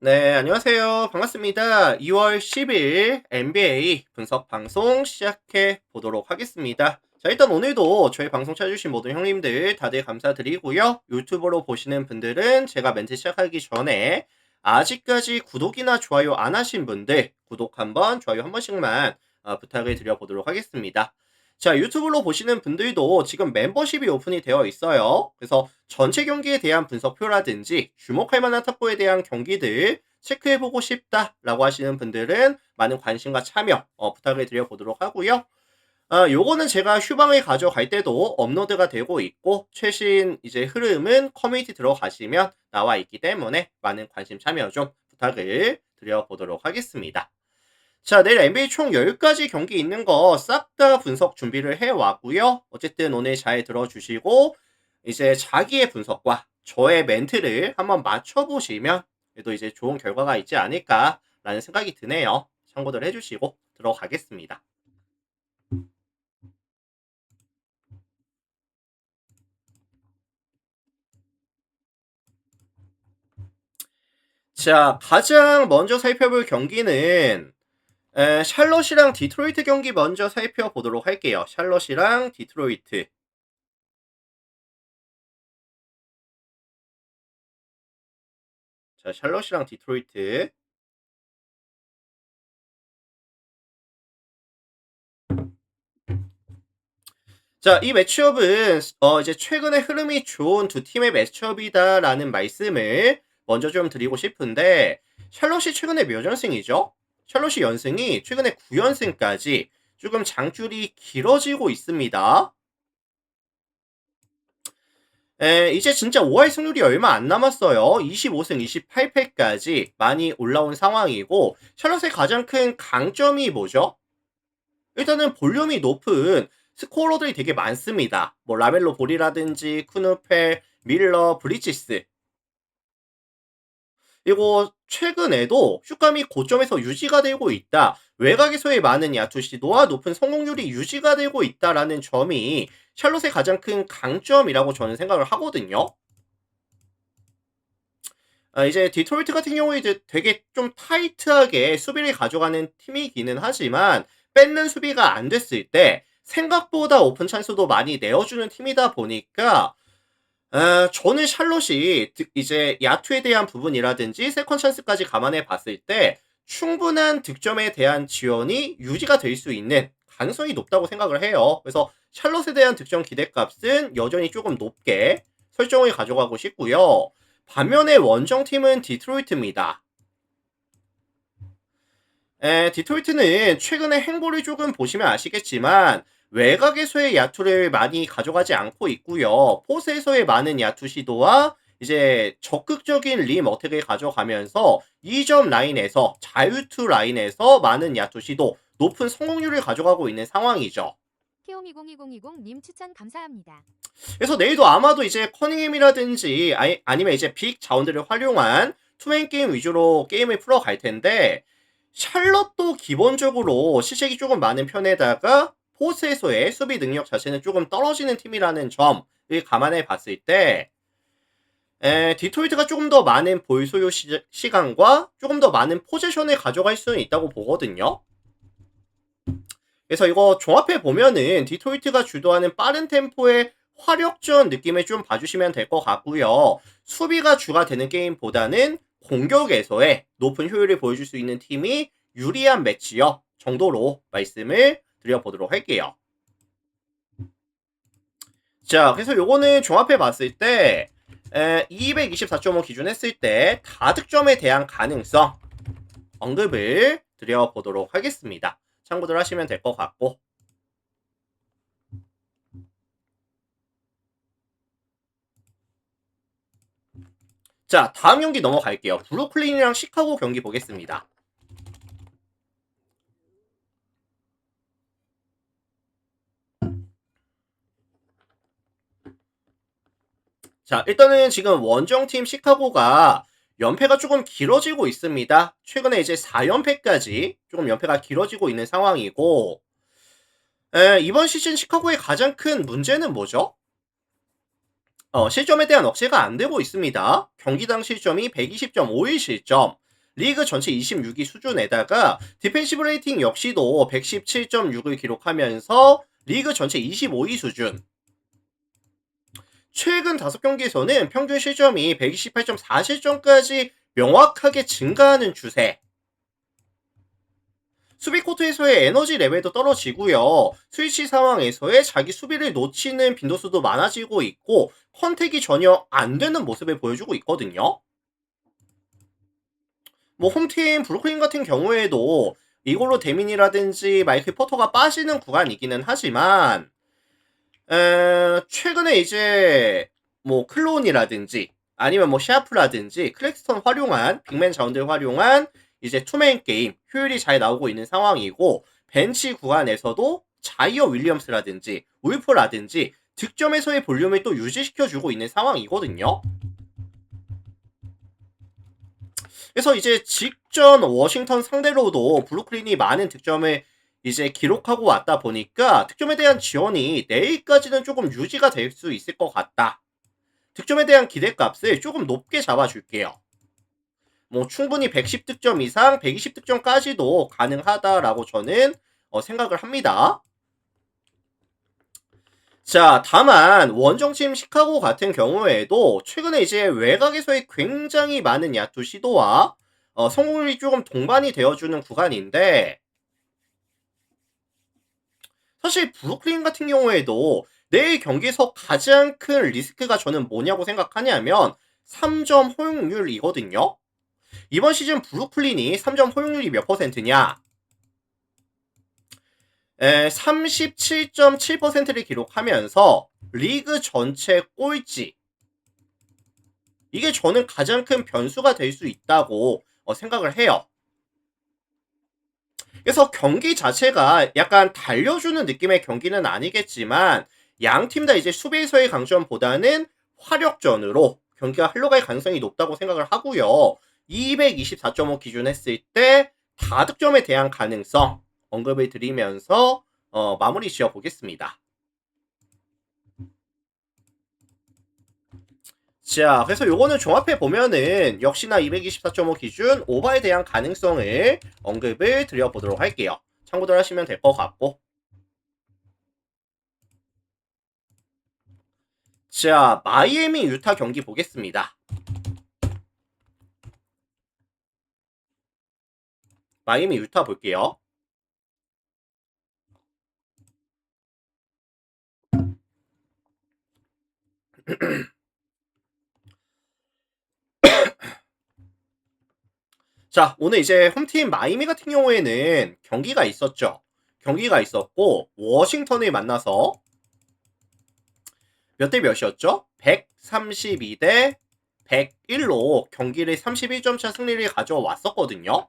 네, 안녕하세요. 반갑습니다. 2월 10일 NBA 분석 방송 시작해 보도록 하겠습니다. 자, 일단 오늘도 저희 방송 찾아주신 모든 형님들 다들 감사드리고요. 유튜브로 보시는 분들은 제가 멘트 시작하기 전에 아직까지 구독이나 좋아요 안 하신 분들 구독 한번, 좋아요 한 번씩만 부탁을 드려보도록 하겠습니다. 자, 유튜브로 보시는 분들도 지금 멤버십이 오픈이 되어 있어요. 그래서 전체 경기에 대한 분석표라든지 주목할 만한 탑보에 대한 경기들 체크해보고 싶다라고 하시는 분들은 많은 관심과 참여 부탁을 드려보도록 하고요. 요거는 제가 휴방을 가져갈 때도 업로드가 되고 있고 최신 이제 흐름은 커뮤니티 들어가시면 나와 있기 때문에 많은 관심 참여 좀 부탁을 드려보도록 하겠습니다. 자, 내일 NBA 총 10가지 경기 있는 거 싹 다 분석 준비를 해 왔고요. 어쨌든 오늘 잘 들어주시고 이제 자기의 분석과 저의 멘트를 한번 맞춰보시면 그래도 이제 좋은 결과가 있지 않을까라는 생각이 드네요. 참고들 해주시고 들어가겠습니다. 자, 가장 먼저 살펴볼 경기는 샬럿이랑 디트로이트 경기 먼저 살펴보도록 할게요. 샬럿이랑 디트로이트. 자, 샬럿이랑 디트로이트. 자, 이 매치업은 이제 최근에 흐름이 좋은 두 팀의 매치업이다라는 말씀을 먼저 좀 드리고 싶은데 샬롯이 최근에 몇 연승이죠? 샬롯이 연승이 최근에 9연승까지 조금 장줄이 길어지고 있습니다. 이제 진짜 5할 승률이 얼마 안 남았어요. 25승 28패까지 많이 올라온 상황이고 샬롯의 가장 큰 강점이 뭐죠? 일단은 볼륨이 높은 스코어러들이 되게 많습니다. 뭐 라멜로 볼이라든지 쿠누펠, 밀러, 브리치스. 이거 최근에도 슛감이 고점에서 유지가 되고 있다. 외곽에서의 많은 야투 시도와 높은 성공률이 유지가 되고 있다라는 점이 샬롯의 가장 큰 강점이라고 저는 생각을 하거든요. 이제 디트로이트 같은 경우에 이제 되게 좀 타이트하게 수비를 가져가는 팀이기는 하지만 뺏는 수비가 안 됐을 때 생각보다 오픈 찬스도 많이 내어주는 팀이다 보니까 저는 샬롯이 이제 야투에 대한 부분이라든지 세컨 찬스까지 감안해 봤을 때 충분한 득점에 대한 지원이 유지가 될 수 있는 가능성이 높다고 생각을 해요. 그래서 샬롯에 대한 득점 기대값은 여전히 조금 높게 설정을 가져가고 싶고요. 반면에 원정팀은 디트로이트입니다. 디트로이트는 최근에 행보를 조금 보시면 아시겠지만 외곽에서의 야투를 많이 가져가지 않고 있고요. 포스에서의 많은 야투 시도와 이제 적극적인 림 어택을 가져가면서 2점 라인에서 자유투 라인에서 많은 야투 시도, 높은 성공률을 가져가고 있는 상황이죠. 키움202020님 추천 감사합니다. 그래서 내일도 아마도 이제 커닝햄이라든지 아니면 이제 빅 자원들을 활용한 투맨 게임 위주로 게임을 풀어갈 텐데 샬럿도 기본적으로 실책이 조금 많은 편에다가 포스에서의 수비 능력 자체는 조금 떨어지는 팀이라는 점을 감안해 봤을 때 디트로이트가 조금 더 많은 볼 소요 시간과 조금 더 많은 포지션을 가져갈 수는 있다고 보거든요. 그래서 이거 종합해 보면은 디트로이트가 주도하는 빠른 템포의 화력전 느낌을 좀 봐주시면 될 것 같고요. 수비가 주가 되는 게임보다는 공격에서의 높은 효율을 보여줄 수 있는 팀이 유리한 매치업 정도로 말씀을 드려보도록 할게요. 자, 그래서 요거는 종합해 봤을 때 224.5 기준 했을 때 다득점에 대한 가능성 언급을 드려보도록 하겠습니다. 참고들 하시면 될 것 같고 자, 다음 경기 넘어갈게요. 브루클린이랑 시카고 경기 보겠습니다. 자, 일단은 지금 원정팀 시카고가 연패가 조금 길어지고 있습니다. 최근에 이제 4연패까지 조금 연패가 길어지고 있는 상황이고, 이번 시즌 시카고의 가장 큰 문제는 뭐죠? 실점에 대한 억제가 안 되고 있습니다. 경기당 실점이 120.51 실점. 리그 전체 26위 수준에다가 디펜시브 레이팅 역시도 117.6을 기록하면서 리그 전체 25위 수준. 최근 5경기에서는 평균 실점이 128.4실점까지 명확하게 증가하는 추세. 수비 코트에서의 에너지 레벨도 떨어지고요. 스위치 상황에서의 자기 수비를 놓치는 빈도수도 많아지고 있고 컨택이 전혀 안 되는 모습을 보여주고 있거든요. 뭐 홈팀 브루클린 같은 경우에도 이걸로 데민이라든지 마이클 포터가 빠지는 구간이기는 하지만 최근에 이제 뭐 클론이라든지 아니면 뭐 샤프라든지 클렉스턴 활용한 빅맨 자원들 활용한 이제 투맨 게임 효율이 잘 나오고 있는 상황이고 벤치 구간에서도 자이어 윌리엄스라든지 울프라든지 득점에서의 볼륨을 또 유지시켜주고 있는 상황이거든요. 그래서 이제 직전 워싱턴 상대로도 브루클린이 많은 득점을 이제 기록하고 왔다 보니까 득점에 대한 지원이 내일까지는 조금 유지가 될 수 있을 것 같다. 득점에 대한 기대값을 조금 높게 잡아줄게요. 뭐 충분히 110득점 이상, 120득점까지도 가능하다라고 저는 생각을 합니다. 자, 다만 원정팀 시카고 같은 경우에도 최근에 이제 외곽에서의 굉장히 많은 야투 시도와 성공률이 조금 동반이 되어주는 구간인데 사실 브루클린 같은 경우에도 내일 경기에서 가장 큰 리스크가 저는 뭐냐고 생각하냐면 3점 허용률이거든요. 이번 시즌 브루클린이 3점 허용률이 몇 퍼센트냐? 37.7%를 기록하면서 리그 전체 꼴찌. 이게 저는 가장 큰 변수가 될 수 있다고 생각을 해요. 그래서 경기 자체가 약간 달려주는 느낌의 경기는 아니겠지만 양 팀 다 이제 수비에서의 강점보다는 화력전으로 경기가 흘러갈 가능성이 높다고 생각을 하고요. 224.5 기준 했을 때 다득점에 대한 가능성 언급을 드리면서 마무리 지어 보겠습니다. 자, 그래서 요거는 종합해 보면은 역시나 224.5 기준 오버에 대한 가능성을 언급을 드려보도록 할게요. 참고들 하시면 될 것 같고. 자, 마이애미 유타 경기 보겠습니다. 마이애미 유타 볼게요. 자, 오늘 이제 홈팀 마이애미 같은 경우에는 경기가 있었죠. 경기가 있었고 워싱턴을 만나서 몇 대 몇이었죠? 132대 101로 경기를 31점 차 승리를 가져왔었거든요.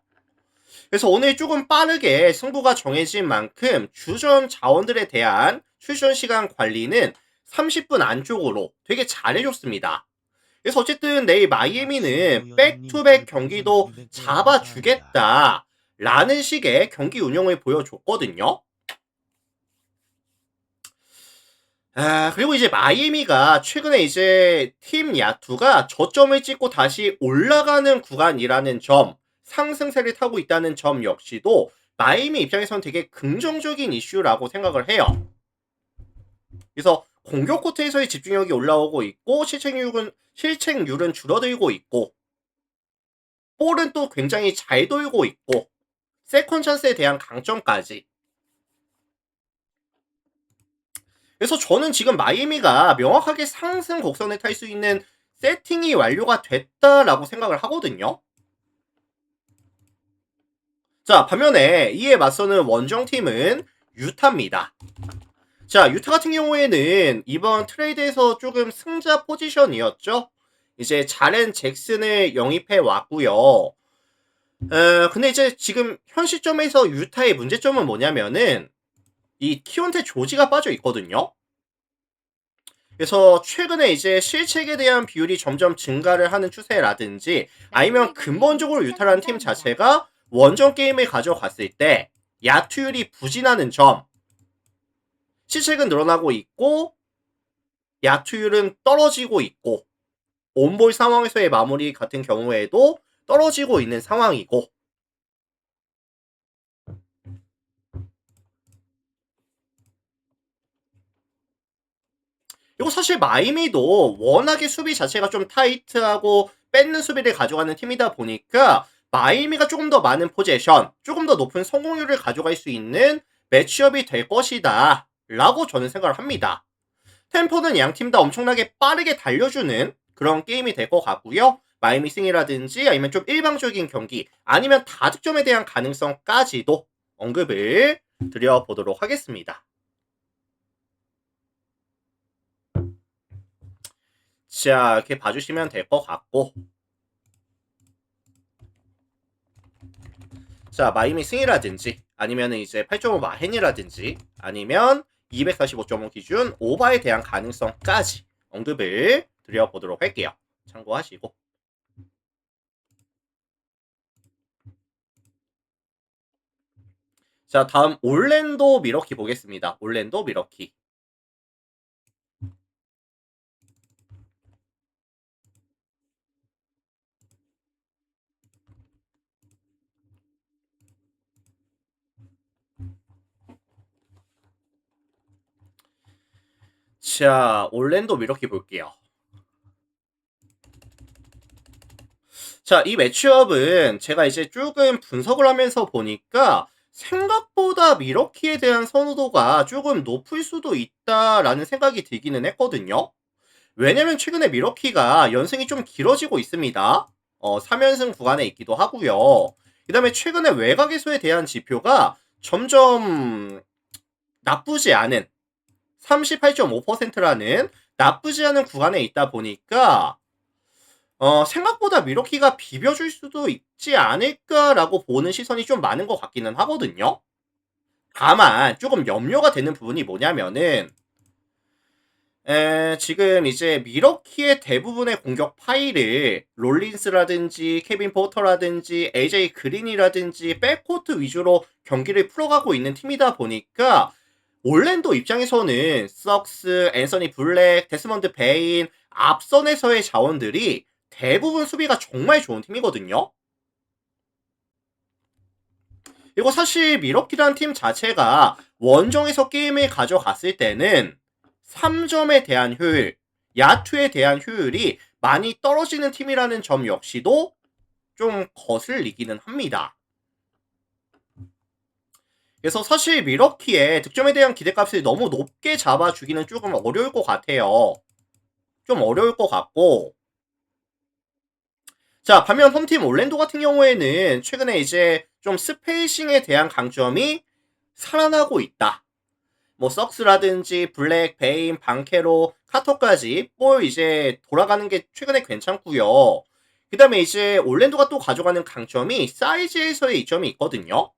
그래서 오늘 조금 빠르게 승부가 정해진 만큼 주전 자원들에 대한 출전 시간 관리는 30분 안쪽으로 되게 잘해줬습니다. 그래서 어쨌든 내일 마이애미는 백투백 경기도 잡아주겠다 라는 식의 경기 운영을 보여줬거든요. 그리고 이제 마이애미가 최근에 이제 팀 야투가 저점을 찍고 다시 올라가는 구간이라는 점, 상승세를 타고 있다는 점 역시도 마이애미 입장에서는 되게 긍정적인 이슈라고 생각을 해요. 그래서 공격 코트에서의 집중력이 올라오고 있고 실책률은 줄어들고 있고 볼은 또 굉장히 잘 돌고 있고 세컨 찬스에 대한 강점까지. 그래서 저는 지금 마이애미가 명확하게 상승 곡선을 탈 수 있는 세팅이 완료가 됐다라고 생각을 하거든요. 자, 반면에 이에 맞서는 원정팀은 유타입니다. 자, 유타 같은 경우에는 이번 트레이드에서 조금 승자 포지션이었죠. 이제 자렌 잭슨을 영입해 왔고요. 근데 이제 지금 현 시점에서 유타의 문제점은 뭐냐면은 이 키온테 조지가 빠져 있거든요. 그래서 최근에 이제 실책에 대한 비율이 점점 증가를 하는 추세라든지 아니면 근본적으로 유타라는 팀 자체가 원정 게임을 가져갔을 때 야투율이 부진하는 점, 실책은 늘어나고 있고 야투율은 떨어지고 있고 온볼 상황에서의 마무리 같은 경우에도 떨어지고 있는 상황이고, 그리고 사실 마이미도 워낙에 수비 자체가 좀 타이트하고 뺏는 수비를 가져가는 팀이다 보니까 마이미가 조금 더 많은 포제션, 조금 더 높은 성공률을 가져갈 수 있는 매치업이 될 것이다 라고 저는 생각을 합니다. 템포는 양 팀 다 엄청나게 빠르게 달려주는 그런 게임이 될 것 같고요. 마이미 승이라든지 아니면 좀 일방적인 경기, 아니면 다득점에 대한 가능성까지도 언급을 드려보도록 하겠습니다. 자, 이렇게 봐주시면 될 것 같고, 자, 마이미 승이라든지 아니면 이제 8.5 마헨이라든지 아니면 245.5 기준 오바에 대한 가능성까지 언급을 드려보도록 할게요. 참고하시고. 자, 다음 올랜도 미러키 보겠습니다. 올랜도 미러키. 자, 올랜도 미러키 볼게요. 자, 이 매치업은 제가 이제 조금 분석을 하면서 보니까 생각보다 미러키에 대한 선호도가 조금 높을 수도 있다라는 생각이 들기는 했거든요. 왜냐면 최근에 미러키가 연승이 좀 길어지고 있습니다. 3연승 구간에 있기도 하고요. 그 다음에 최근에 외곽에서에 대한 지표가 점점 나쁘지 않은 38.5%라는 나쁘지 않은 구간에 있다 보니까 생각보다 미러키가 비벼줄 수도 있지 않을까라고 보는 시선이 좀 많은 것 같기는 하거든요. 다만 조금 염려가 되는 부분이 뭐냐면은 지금 이제 미러키의 대부분의 공격 파일을 롤린스라든지 케빈 포터라든지 AJ 그린이라든지 백코트 위주로 경기를 풀어가고 있는 팀이다 보니까 올랜도 입장에서는 석스, 앤서니 블랙, 데스먼드 베인 앞선에서의 자원들이 대부분 수비가 정말 좋은 팀이거든요. 그리고 사실 미러키라는 팀 자체가 원정에서 게임을 가져갔을 때는 3점에 대한 효율, 야투에 대한 효율이 많이 떨어지는 팀이라는 점 역시도 좀 거슬리기는 합니다. 그래서 사실 미러키의 득점에 대한 기대값을 너무 높게 잡아주기는 조금 어려울 것 같아요. 좀 어려울 것 같고, 자, 반면 홈팀 올랜도 같은 경우에는 최근에 이제 좀 스페이싱에 대한 강점이 살아나고 있다. 뭐 석스라든지 블랙, 베인, 방케로, 카터까지 볼 이제 돌아가는 게 최근에 괜찮고요. 그 다음에 이제 올랜도가 또 가져가는 강점이 사이즈에서의 이점이 있거든요.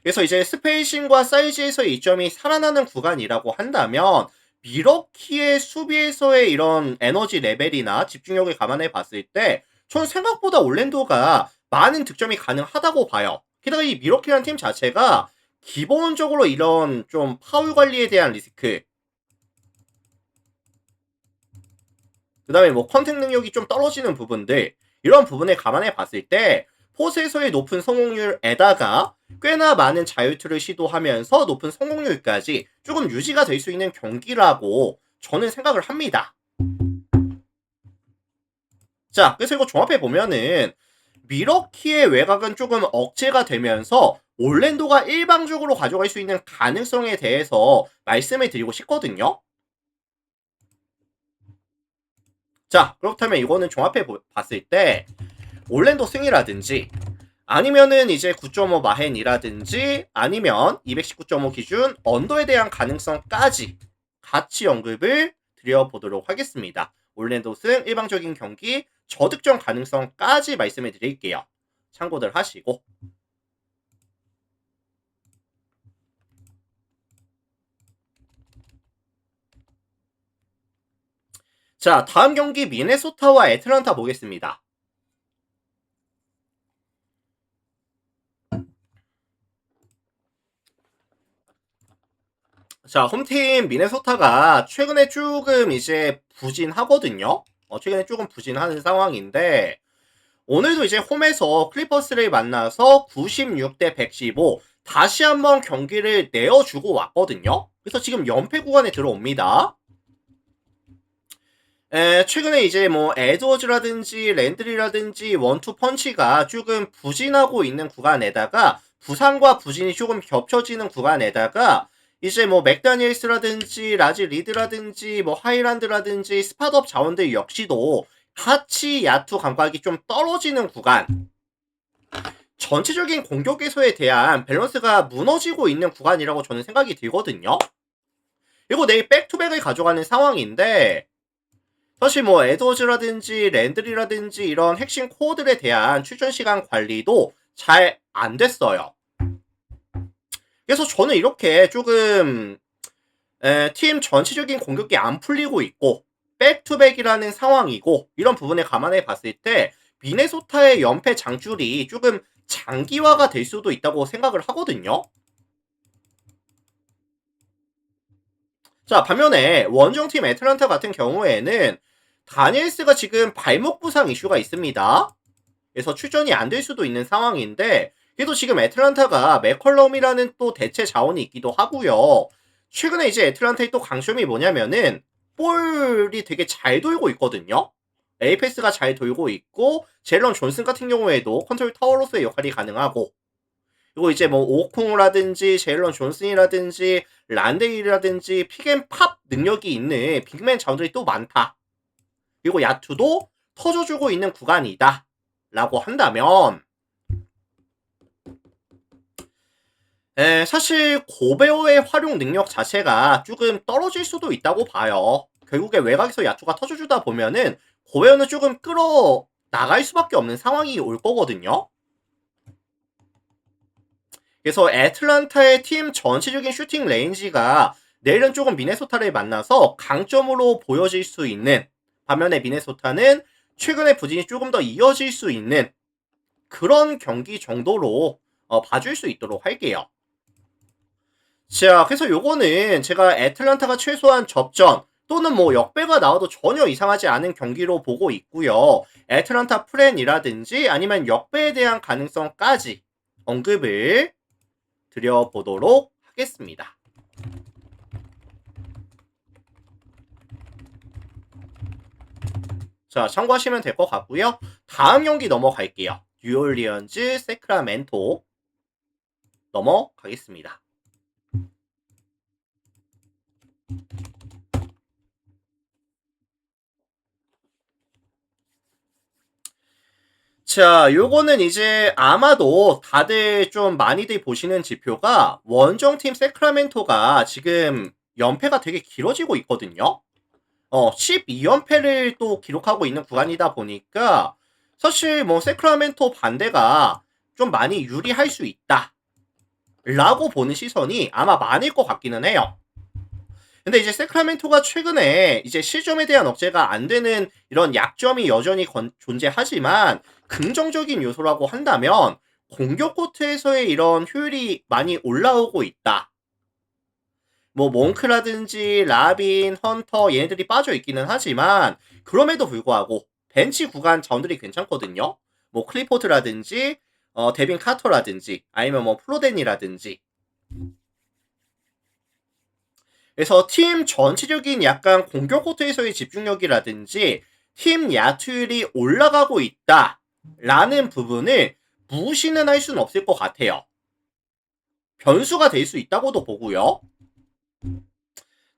그래서 이제 스페이싱과 사이즈에서의 이점이 살아나는 구간이라고 한다면 미러키의 수비에서의 이런 에너지 레벨이나 집중력을 감안해 봤을 때 전 생각보다 올랜도가 많은 득점이 가능하다고 봐요. 게다가 이 미러키라는 팀 자체가 기본적으로 이런 좀 파울 관리에 대한 리스크, 그 다음에 뭐 컨택 능력이 좀 떨어지는 부분들, 이런 부분을 감안해 봤을 때 포스에서의 높은 성공률에다가 꽤나 많은 자유투를 시도하면서 높은 성공률까지 조금 유지가 될 수 있는 경기라고 저는 생각을 합니다. 자, 그래서 이거 종합해 보면은 미러키의 외곽은 조금 억제가 되면서 올랜도가 일방적으로 가져갈 수 있는 가능성에 대해서 말씀을 드리고 싶거든요. 자, 그렇다면 이거는 종합해 봤을 때 올랜도 승이라든지 아니면은 이제 9.5 마헨이라든지 아니면 219.5 기준 언더에 대한 가능성까지 같이 언급을 드려보도록 하겠습니다. 올랜도 승 일방적인 경기 저득점 가능성까지 말씀해 드릴게요. 참고들 하시고. 자, 다음 경기 미네소타와 애틀란타 보겠습니다. 자, 홈팀 미네소타가 최근에 조금 이제 부진하거든요. 최근에 조금 부진하는 상황인데 오늘도 이제 홈에서 클리퍼스를 만나서 96대 115 다시 한번 경기를 내어주고 왔거든요. 그래서 지금 연패 구간에 들어옵니다. 최근에 이제 뭐 에드워즈라든지 랜드리라든지 원투 펀치가 조금 부진하고 있는 구간에다가 부상과 부진이 조금 겹쳐지는 구간에다가 이제 뭐 맥다니엘스라든지 라지 리드라든지 뭐 하이란드라든지 스팟업 자원들 역시도 같이 야투 감각이 좀 떨어지는 구간, 전체적인 공격 개소에 대한 밸런스가 무너지고 있는 구간이라고 저는 생각이 들거든요. 그리고 내일 백투백을 가져가는 상황인데 사실 뭐 에드워즈라든지 랜드리라든지 이런 핵심 코어들에 대한 출전 시간 관리도 잘 안 됐어요. 그래서 저는 이렇게 조금 팀 전체적인 공격이 안 풀리고 있고 백투백이라는 상황이고 이런 부분을 감안해 봤을 때 미네소타의 연패 장줄이 조금 장기화가 될 수도 있다고 생각을 하거든요. 자, 반면에 원정팀 애틀란타 같은 경우에는 다니엘스가 지금 발목 부상 이슈가 있습니다. 그래서 출전이 안 될 수도 있는 상황인데 그래도 지금 애틀란타가 맥컬럼이라는 또 대체 자원이 있기도 하고요. 최근에 이제 애틀란타의 또 강점이 뭐냐면은 볼이 되게 잘 돌고 있거든요. 에이패스가 잘 돌고 있고 제일런 존슨 같은 경우에도 컨트롤 타워로서의 역할이 가능하고 그리고 이제 뭐 오콩이라든지 제일런 존슨이라든지 란데이라든지 픽앤팝 능력이 있는 빅맨 자원들이 또 많다. 그리고 야투도 터져주고 있는 구간이다. 라고 한다면 사실 고베어의 활용 능력 자체가 조금 떨어질 수도 있다고 봐요. 결국에 외곽에서 야투가 터져주다 보면은 고베어는 조금 끌어 나갈 수밖에 없는 상황이 올 거거든요. 그래서 애틀란타의 팀 전체적인 슈팅 레인지가 내일은 조금 미네소타를 만나서 강점으로 보여질 수 있는 반면에 미네소타는 최근에 부진이 조금 더 이어질 수 있는 그런 경기 정도로 봐줄 수 있도록 할게요. 자, 그래서 요거는 제가 애틀란타가 최소한 접전 또는 뭐 역배가 나와도 전혀 이상하지 않은 경기로 보고 있고요. 애틀란타 프렌이라든지 아니면 역배에 대한 가능성까지 언급을 드려보도록 하겠습니다. 자, 참고하시면 될 것 같고요. 다음 경기 넘어갈게요. 뉴올리언즈 세크라멘토 넘어가겠습니다. 자, 요거는 이제 아마도 다들 좀 많이들 보시는 지표가 원정팀 세크라멘토가 지금 연패가 되게 길어지고 있거든요. 12연패를 또 기록하고 있는 구간이다 보니까 사실 뭐 세크라멘토 반대가 좀 많이 유리할 수 있다. 라고 보는 시선이 아마 많을 것 같기는 해요. 근데 이제 세크라멘토가 최근에 이제 실점에 대한 억제가 안 되는 이런 약점이 여전히 존재하지만 긍정적인 요소라고 한다면 공격 코트에서의 이런 효율이 많이 올라오고 있다. 뭐 몽크라든지 라빈, 헌터 얘네들이 빠져 있기는 하지만 그럼에도 불구하고 벤치 구간 자원들이 괜찮거든요. 뭐 클리포트라든지 데빈 카터라든지 아니면 뭐 플로덴이라든지 그래서 팀 전체적인 약간 공격 코트에서의 집중력이라든지 팀 야투율이 올라가고 있다라는 부분을 무시는 할 수는 없을 것 같아요. 변수가 될 수 있다고도 보고요.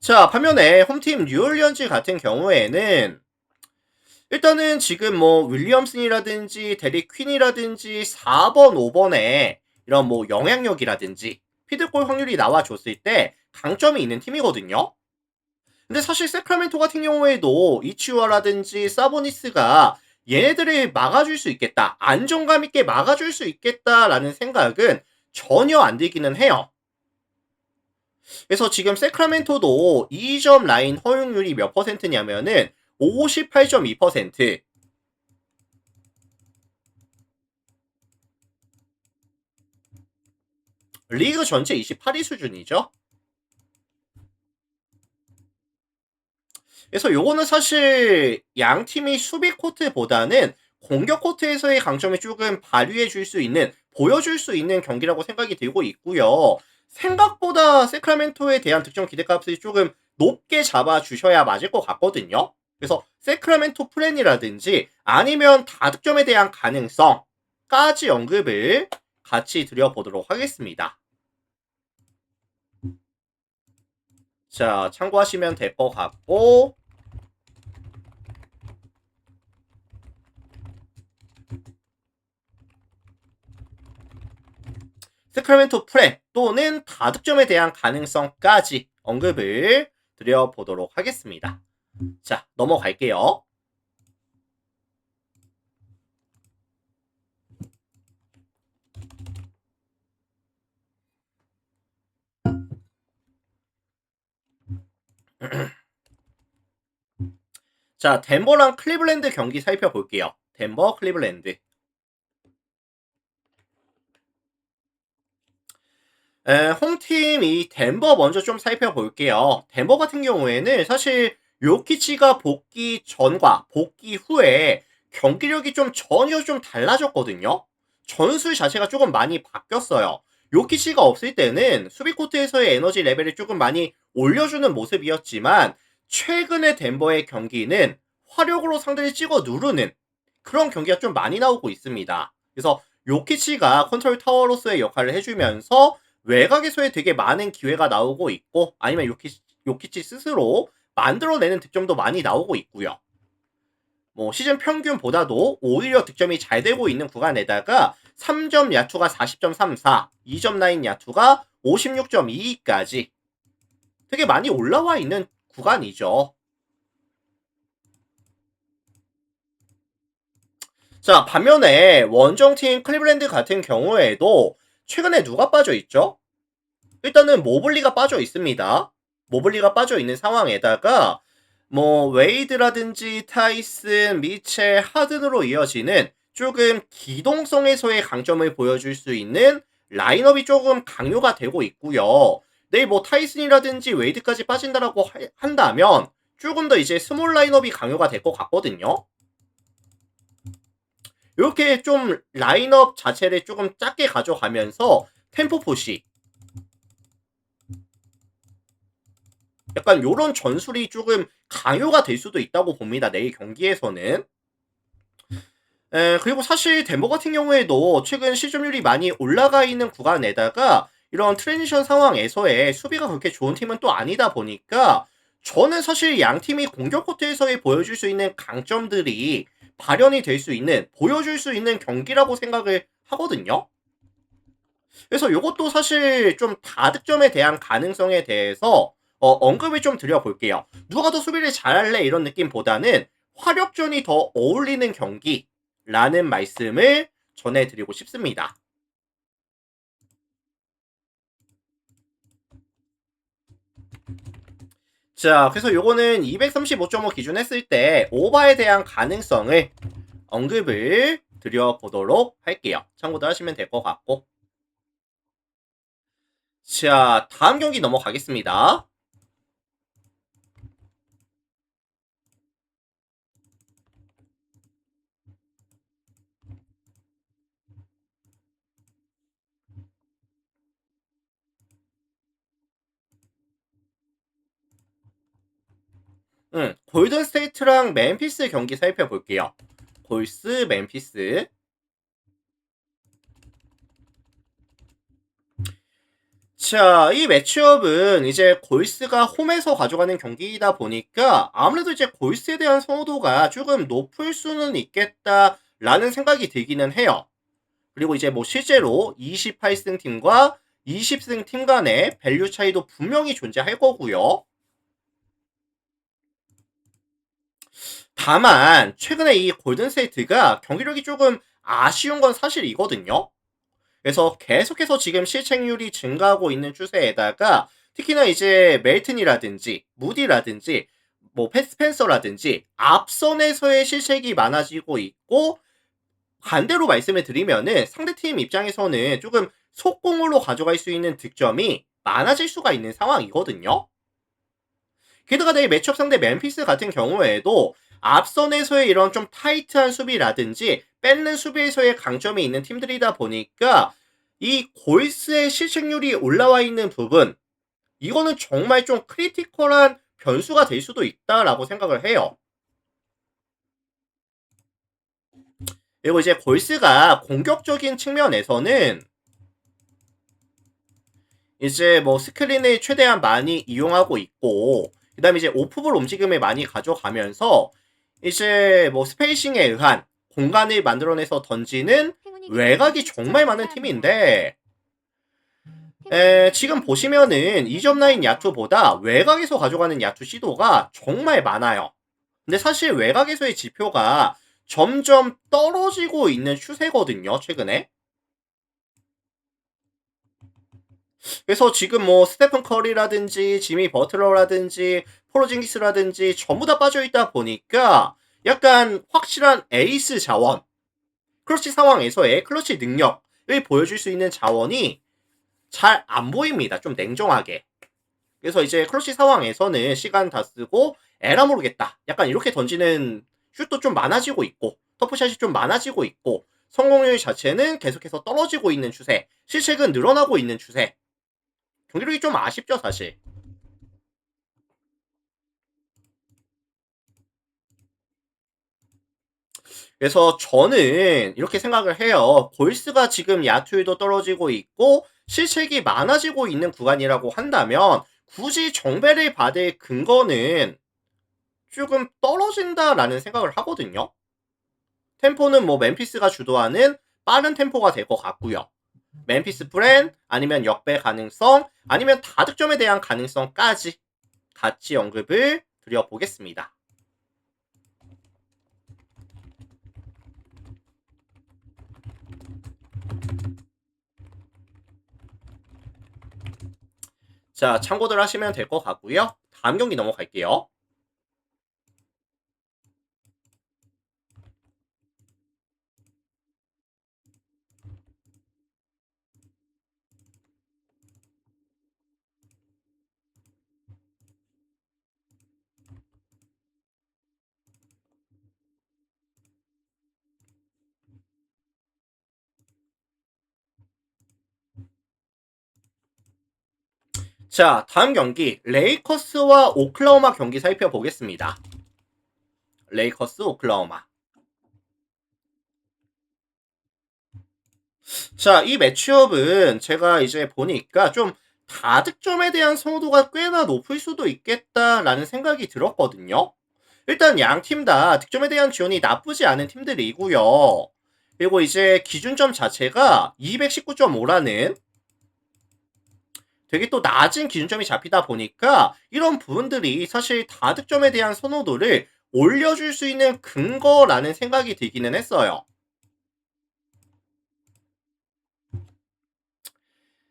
자, 반면에 홈팀 뉴올리언즈 같은 경우에는 일단은 지금 뭐 윌리엄슨이라든지 데릭 퀸이라든지 4번, 5번에 이런 뭐 영향력이라든지 피드골 확률이 나와줬을 때 강점이 있는 팀이거든요. 근데 사실 세크라멘토 같은 경우에도 이치와라든지 사보니스가 얘네들을 막아줄 수 있겠다. 안정감 있게 막아줄 수 있겠다라는 생각은 전혀 안 들기는 해요. 그래서 지금 세크라멘토도 2점 라인 허용률이 몇 퍼센트냐면은 58.2%. 리그 전체 28위 수준이죠. 그래서 요거는 사실 양 팀이 수비 코트보다는 공격 코트에서의 강점을 조금 발휘해 줄 수 있는, 보여줄 수 있는 경기라고 생각이 들고 있고요. 생각보다 세크라멘토에 대한 득점 기대값을 조금 높게 잡아 주셔야 맞을 것 같거든요. 그래서 세크라멘토 플랜이라든지 아니면 다득점에 대한 가능성까지 언급을 같이 드려보도록 하겠습니다. 자, 참고하시면 될 것 같고, 세크라멘토 프렘 또는 다득점에 대한 가능성까지 언급을 드려보도록 하겠습니다. 자, 넘어갈게요. 자, 덴버랑 클리블랜드 경기 살펴볼게요. 덴버, 클리블랜드. 홈팀 이 덴버 먼저 좀 살펴볼게요. 덴버 같은 경우에는 사실 요키치가 복귀 전과 복귀 후에 경기력이 좀 전혀 좀 달라졌거든요. 전술 자체가 조금 많이 바뀌었어요. 요키치가 없을 때는 수비 코트에서의 에너지 레벨을 조금 많이 올려주는 모습이었지만 최근의 덴버의 경기는 화력으로 상대를 찍어 누르는 그런 경기가 좀 많이 나오고 있습니다. 그래서 요키치가 컨트롤 타워로서의 역할을 해주면서 외곽에서의 되게 많은 기회가 나오고 있고 아니면 요키치 스스로 만들어내는 득점도 많이 나오고 있고요. 뭐 시즌 평균보다도 오히려 득점이 잘 되고 있는 구간에다가 3점 야투가 40.34, 2점 라인 야투가 56.22까지 되게 많이 올라와 있는 구간이죠. 자, 반면에 원정팀 클리블랜드 같은 경우에도 최근에 누가 빠져 있죠? 일단은 모블리가 빠져 있습니다. 모블리가 빠져 있는 상황에다가 뭐 웨이드라든지 타이슨, 미첼, 하든으로 이어지는 조금 기동성에서의 강점을 보여줄 수 있는 라인업이 조금 강요가 되고 있고요. 내일 뭐 타이슨이라든지 웨이드까지 빠진다라고 한다면 조금 더 이제 스몰 라인업이 강요가 될 것 같거든요. 이렇게 좀 라인업 자체를 조금 작게 가져가면서 템포 푸시 약간 요런 전술이 조금 강요가 될 수도 있다고 봅니다. 내일 경기에서는. 그리고 사실 덴버 같은 경우에도 최근 실점률이 많이 올라가 있는 구간에다가 이런 트랜지션 상황에서의 수비가 그렇게 좋은 팀은 또 아니다 보니까 저는 사실 양 팀이 공격 코트에서의 보여줄 수 있는 강점들이 발현이 될 수 있는, 보여줄 수 있는 경기라고 생각을 하거든요. 그래서 이것도 사실 좀 다득점에 대한 가능성에 대해서 언급을 좀 드려볼게요. 누가 더 수비를 잘할래 이런 느낌보다는 화력전이 더 어울리는 경기라는 말씀을 전해드리고 싶습니다. 자, 그래서 요거는 235.5 기준 했을 때 오바에 대한 가능성을 언급을 드려보도록 할게요. 참고도 하시면 될 것 같고. 자, 다음 경기 넘어가겠습니다. 골든 스테이트랑 멤피스 경기 살펴볼게요. 골스, 멤피스. 자, 이 매치업은 이제 골스가 홈에서 가져가는 경기이다 보니까 아무래도 이제 골스에 대한 선호도가 조금 높을 수는 있겠다라는 생각이 들기는 해요. 그리고 이제 뭐 실제로 28승 팀과 20승 팀 간의 밸류 차이도 분명히 존재할 거고요. 다만 최근에 이 골든스테이트가 경기력이 조금 아쉬운 건 사실이거든요. 그래서 계속해서 지금 실책률이 증가하고 있는 추세에다가 특히나 이제 멜튼이라든지 무디라든지 뭐 스펜서라든지 앞선에서의 실책이 많아지고 있고 반대로 말씀을 드리면은 상대팀 입장에서는 조금 속공으로 가져갈 수 있는 득점이 많아질 수가 있는 상황이거든요. 게다가 내 매치업 상대 멤피스 같은 경우에도 앞선에서의 이런 좀 타이트한 수비라든지 뺏는 수비에서의 강점이 있는 팀들이다 보니까 이 골스의 실책률이 올라와 있는 부분, 이거는 정말 좀 크리티컬한 변수가 될 수도 있다라고 생각을 해요. 그리고 이제 골스가 공격적인 측면에서는 이제 뭐 스크린을 최대한 많이 이용하고 있고, 그 다음에 이제 오프볼 움직임을 많이 가져가면서 이제 뭐 스페이싱에 의한 공간을 만들어내서 던지는 외곽이 정말 많은 팀인데, 지금 보시면은 이점 라인 야투보다 외곽에서 가져가는 야투 시도가 정말 많아요. 근데 사실 외곽에서의 지표가 점점 떨어지고 있는 추세거든요, 최근에. 그래서 지금 뭐 스테픈 커리라든지 지미 버틀러라든지 포로징기스라든지 전부 다 빠져있다 보니까 약간 확실한 에이스 자원, 클러치 상황에서의 클러치 능력을 보여줄 수 있는 자원이 잘 안 보입니다. 좀 냉정하게. 그래서 이제 클러치 상황에서는 시간 다 쓰고 에라 모르겠다. 약간 이렇게 던지는 슛도 좀 많아지고 있고 터프샷이 좀 많아지고 있고 성공률 자체는 계속해서 떨어지고 있는 추세, 실책은 늘어나고 있는 추세. 경기력이 좀 아쉽죠, 사실. 그래서 저는 이렇게 생각을 해요. 골스가 지금 야투율도 떨어지고 있고 실책이 많아지고 있는 구간이라고 한다면 굳이 정배를 받을 근거는 조금 떨어진다라는 생각을 하거든요. 템포는 뭐 멤피스가 주도하는 빠른 템포가 될 것 같고요. 멤피스 프렌 아니면 역배 가능성 아니면 다득점에 대한 가능성까지 같이 언급을 드려보겠습니다. 자, 참고들 하시면 될 것 같고요. 다음 경기 넘어갈게요. 자, 다음 경기 레이커스와 오클라호마 경기 살펴보겠습니다. 레이커스, 오클라호마. 자, 이 매치업은 제가 이제 보니까 좀 다득점에 대한 선호도가 꽤나 높을 수도 있겠다라는 생각이 들었거든요. 일단 양 팀 다 득점에 대한 지원이 나쁘지 않은 팀들이고요. 그리고 이제 기준점 자체가 219.5라는 되게 또 낮은 기준점이 잡히다 보니까 이런 부분들이 사실 다득점에 대한 선호도를 올려줄 수 있는 근거라는 생각이 들기는 했어요.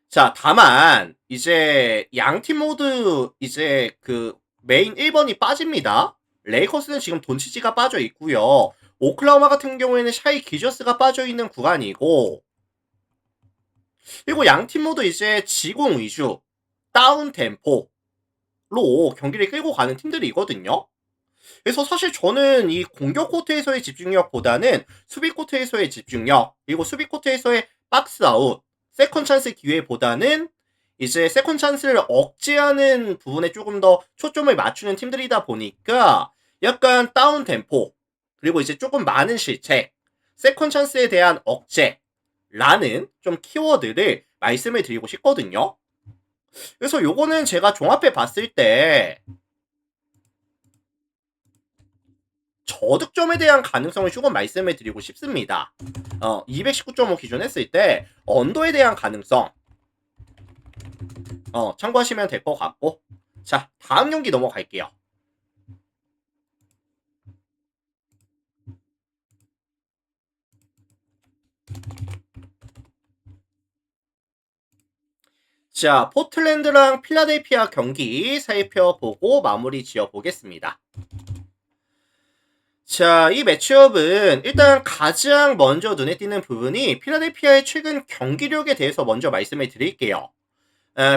자, 다만 이제 양 팀 모두 이제 그 메인 1번이 빠집니다. 레이커스는 지금 돈치지가 빠져 있고요. 오클라호마 같은 경우에는 샤이 기저스가 빠져 있는 구간이고, 그리고 양 팀 모두 이제 지공 위주 다운 템포로 경기를 끌고 가는 팀들이거든요. 그래서 사실 저는 이 공격 코트에서의 집중력보다는 수비 코트에서의 집중력, 그리고 수비 코트에서의 박스 아웃, 세컨 찬스 기회보다는 이제 세컨 찬스를 억제하는 부분에 조금 더 초점을 맞추는 팀들이다 보니까 약간 다운 템포, 그리고 이제 조금 많은 실책, 세컨 찬스에 대한 억제라는 좀 키워드를 말씀을 드리고 싶거든요. 그래서 요거는 제가 종합해 봤을 때 저득점에 대한 가능성을 조금 말씀을 드리고 싶습니다. 219.5 기준 했을 때 언더에 대한 가능성 참고하시면 될 것 같고, 자, 다음 경기 넘어갈게요. 자, 포틀랜드랑 필라델피아 경기 살펴보고 마무리 지어보겠습니다. 자, 이 매치업은 일단 가장 먼저 눈에 띄는 부분이 필라델피아의 최근 경기력에 대해서 먼저 말씀을 드릴게요.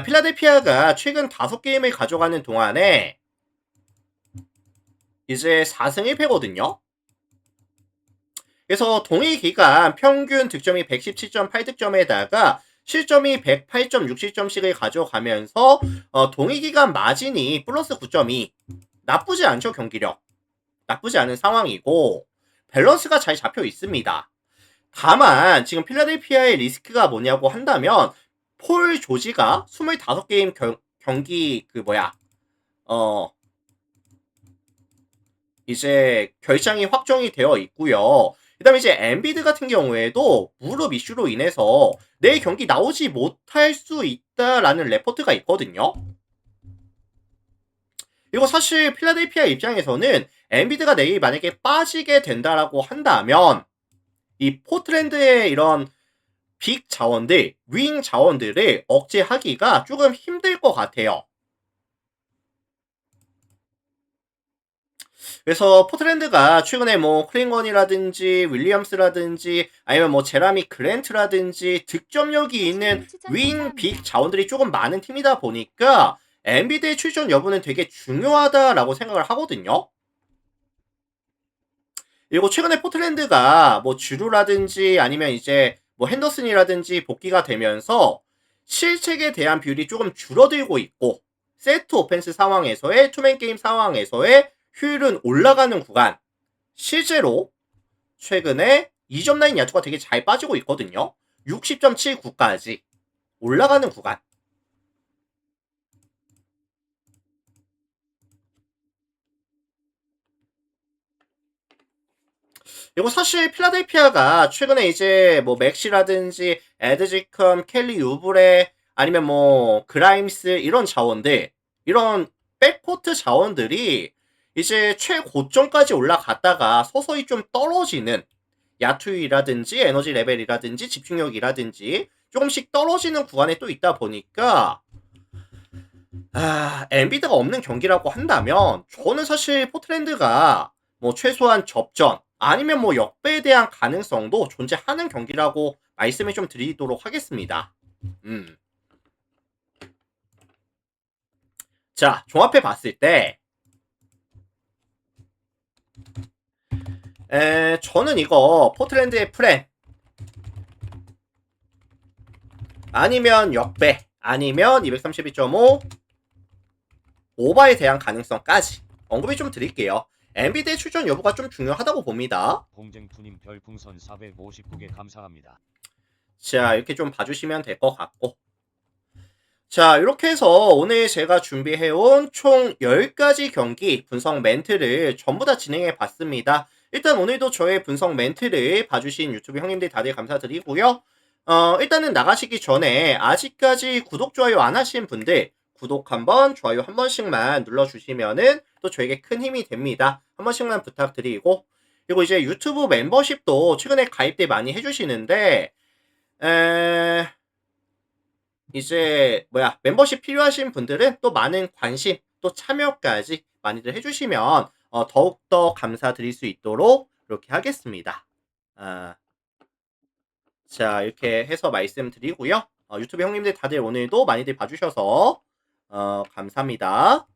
필라델피아가 최근 5게임을 가져가는 동안에 이제 4승 1패거든요. 그래서 동일 기간 평균 득점이 117.8득점에다가 실점이 108.6실점씩을 가져가면서 동일 기간 마진이 플러스 9.2. 나쁘지 않죠, 경기력. 나쁘지 않은 상황이고 밸런스가 잘 잡혀 있습니다. 다만 지금 필라델피아의 리스크가 뭐냐고 한다면 폴 조지가 25게임 경기 이제 결장이 확정이 되어 있고요. 그 다음에 이제 엔비드 같은 경우에도 무릎 이슈로 인해서 내일 경기 나오지 못할 수 있다라는 레포트가 있거든요. 그리고 사실 필라델피아 입장에서는 엔비드가 내일 만약에 빠지게 된다라고 한다면 이 포트랜드의 이런 빅 자원들, 윙 자원들을 억제하기가 조금 힘들 것 같아요. 그래서 포트랜드가 최근에 뭐 클링건이라든지 윌리엄스라든지 아니면 뭐 제라미 그랜트라든지 득점력이 있는 윙 빅 자원들이 조금 많은 팀이다 보니까 엔비드의 출전 여부는 되게 중요하다라고 생각을 하거든요. 그리고 최근에 포트랜드가 뭐 주루라든지 아니면 이제 뭐 핸더슨이라든지 복귀가 되면서 실책에 대한 비율이 조금 줄어들고 있고 세트 오펜스 상황에서의 투맨 게임 상황에서의 효율은 올라가는 구간. 실제로 최근에 2점 라인 야투가 되게 잘 빠지고 있거든요. 60.79까지 올라가는 구간. 그리고 사실 필라델피아가 최근에 이제 뭐 맥시라든지 에드지컴, 켈리 유브레 아니면 뭐 그라임스 이런 자원들 이런 백코트 자원들이 이제 최고점까지 올라갔다가 서서히 좀 떨어지는 야투이라든지 에너지 레벨이라든지 집중력이라든지 조금씩 떨어지는 구간에 또 있다 보니까 엔비드가 없는 경기라고 한다면 저는 사실 포트랜드가 뭐 최소한 접전 아니면 뭐 역배에 대한 가능성도 존재하는 경기라고 말씀을 좀 드리도록 하겠습니다. 자, 종합해 봤을 때 저는 이거 포트랜드의 프렌 아니면 역배 아니면 232.5 오바에 대한 가능성까지 언급을 좀 드릴게요. 엔비드의 출전 여부가 좀 중요하다고 봅니다. 공쟁투님 별풍선 459개 감사합니다. 자, 이렇게 좀 봐주시면 될 것 같고 자, 이렇게 해서 오늘 제가 준비해온 총 10가지 경기 분석 멘트를 전부 다 진행해 봤습니다. 일단 오늘도 저의 분석 멘트를 봐주신 유튜브 형님들 다들 감사드리고요. 일단은 나가시기 전에 아직까지 구독, 좋아요 안 하신 분들 구독 한번, 좋아요 한 번씩만 눌러주시면은 또 저에게 큰 힘이 됩니다. 한 번씩만 부탁드리고 그리고 이제 유튜브 멤버십도 최근에 가입들 많이 해주시는데 이제 멤버십 필요하신 분들은 또 많은 관심 또 참여까지 많이들 해주시면 더욱더 감사드릴 수 있도록 이렇게 하겠습니다. 자, 이렇게 해서 말씀드리고요. 유튜브 형님들 다들 오늘도 많이들 봐주셔서 감사합니다.